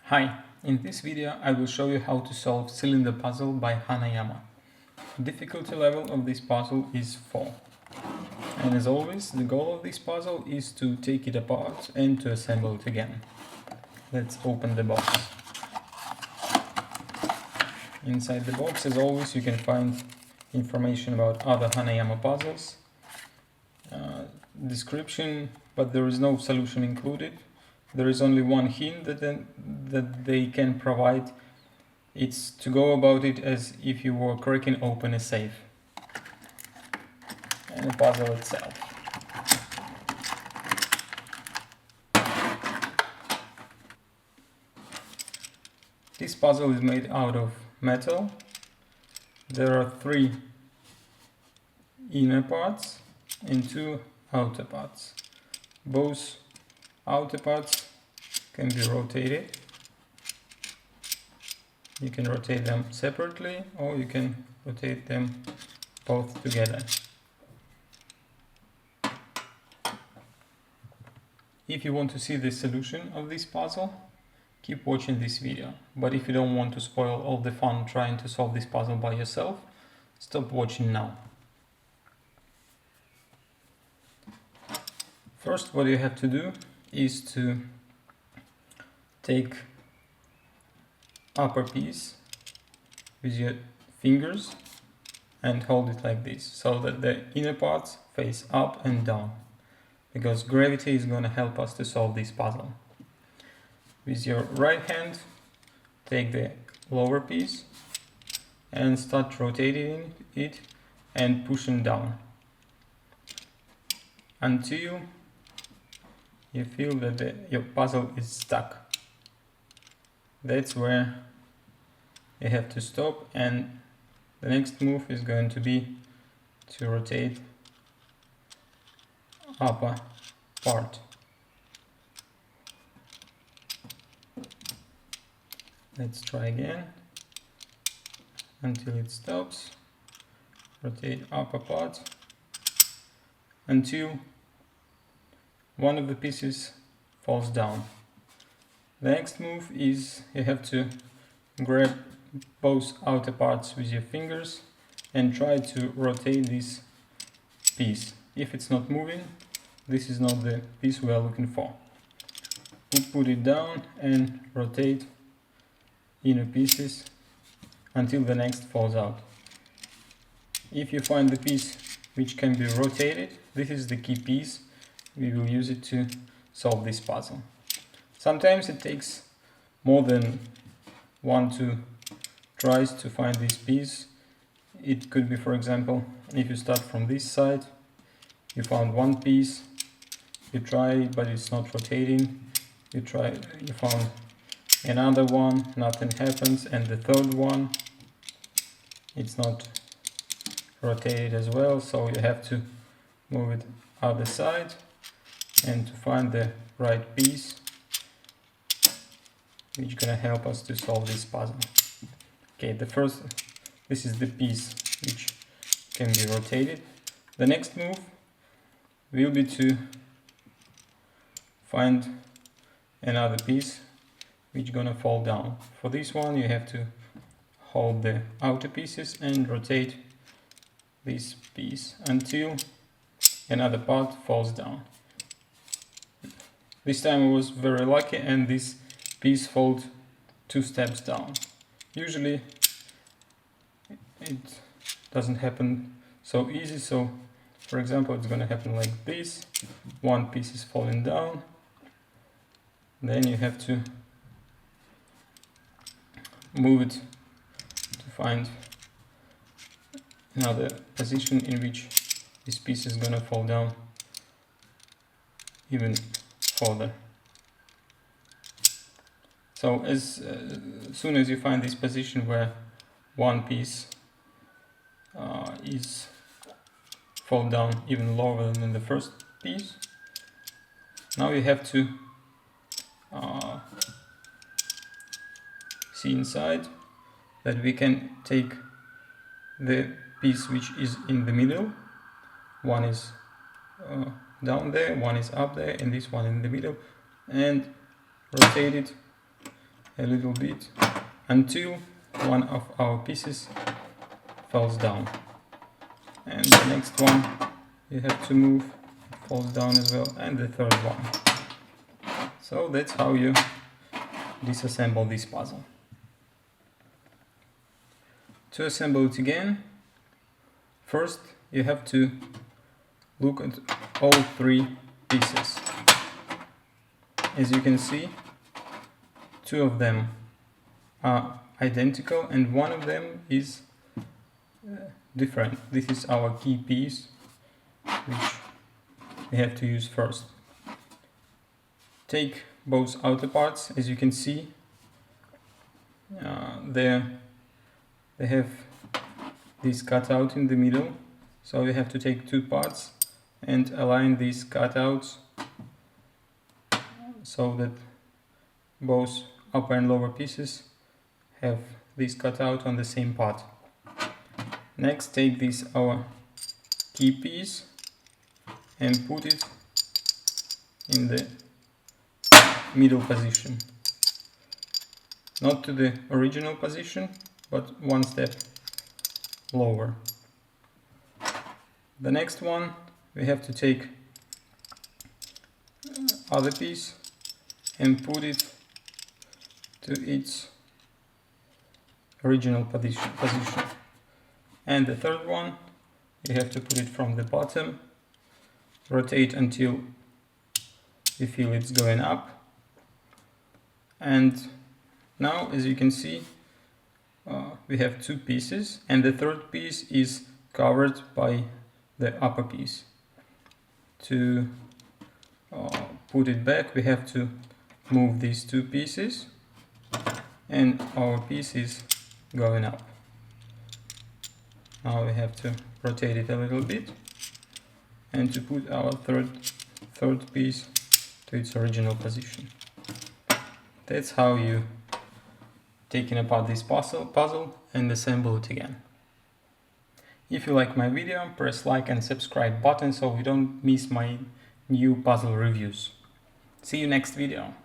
Hi, in this video I will show you how to solve Cylinder Puzzle by Hanayama. The difficulty level of this puzzle is 4. And as always, the goal of this puzzle is to take it apart and to assemble it again. Let's open the box. Inside the box, as always, you can find information about other Hanayama puzzles, description, but there is no solution included. There is only one hint that they can provide. It's to go about it as if you were cracking open a safe. And the puzzle itself. This puzzle is made out of metal. There are 3 inner parts and 2 outer parts. Both outer parts can be rotated. You can rotate them separately or you can rotate them both together. If you want to see the solution of this puzzle, keep watching this video. But if you don't want to spoil all the fun trying to solve this puzzle by yourself, stop watching now. First, what you have to do is to take upper piece with your fingers and hold it like this, so that the inner parts face up and down, because gravity is going to help us to solve this puzzle. With your right hand, take the lower piece and start rotating it and pushing down until you feel that your puzzle is stuck. That's where you have to stop, and the next move is going to be to rotate upper part. Let's try again until it stops. Rotate upper part until one of the pieces falls down. The next move is you have to grab both outer parts with your fingers and try to rotate this piece. If it's not moving, this is not the piece we are looking for. Put it down and rotate inner pieces until the next falls out. If you find the piece which can be rotated, this is the key piece. We will use it to solve this puzzle. Sometimes it takes more than 1-2 tries to find this piece. It could be, for example, if you start from this side, you found one piece, you try it but it's not rotating, you found another one, nothing happens, and the third one, it's not rotated as well, so you have to move it other side and to find the right piece which is gonna help us to solve this puzzle. Okay, this is the piece which can be rotated. The next move will be to find another piece which is gonna fall down. For this one you have to hold the outer pieces and rotate this piece until another part falls down. This time I was very lucky and this piece fell 2 steps down. Usually it doesn't happen so easy, so for example it's gonna happen like this. One piece is falling down, then you have to move it to find another position in which this piece is gonna fall down even further. So as soon as you find this position where one piece is fall down even lower than the first piece, now you have to see inside that we can take the piece which is in the middle. One is down there, one is up there, and this one in the middle, and rotate it a little bit until one of our pieces falls down. And the next one you have to move, it falls down as well, and the third one. So that's how you disassemble this puzzle. To assemble it again, first you have to look at all three pieces. As you can see, two of them are identical and one of them is different. This is our key piece, which we have to use first. Take both outer parts. As you can see, they have this cutout in the middle, so we have to take two parts and align these cutouts so that both upper and lower pieces have this cutout on the same part. Next, take this our key piece and put it in the middle position. Not to the original position, but one step lower. The next one, we have to take other piece and put it to its original position. And the third one, you have to put it from the bottom, rotate until you feel it's going up. And now, as you can see, we have two pieces, and the third piece is covered by the upper piece. To put it back, we have to move these two pieces, and our piece is going up. Now we have to rotate it a little bit and to put our third piece to its original position. That's how you taking apart this puzzle and assemble it again. If you like my video, press like and subscribe button so you don't miss my new puzzle reviews. See you next video.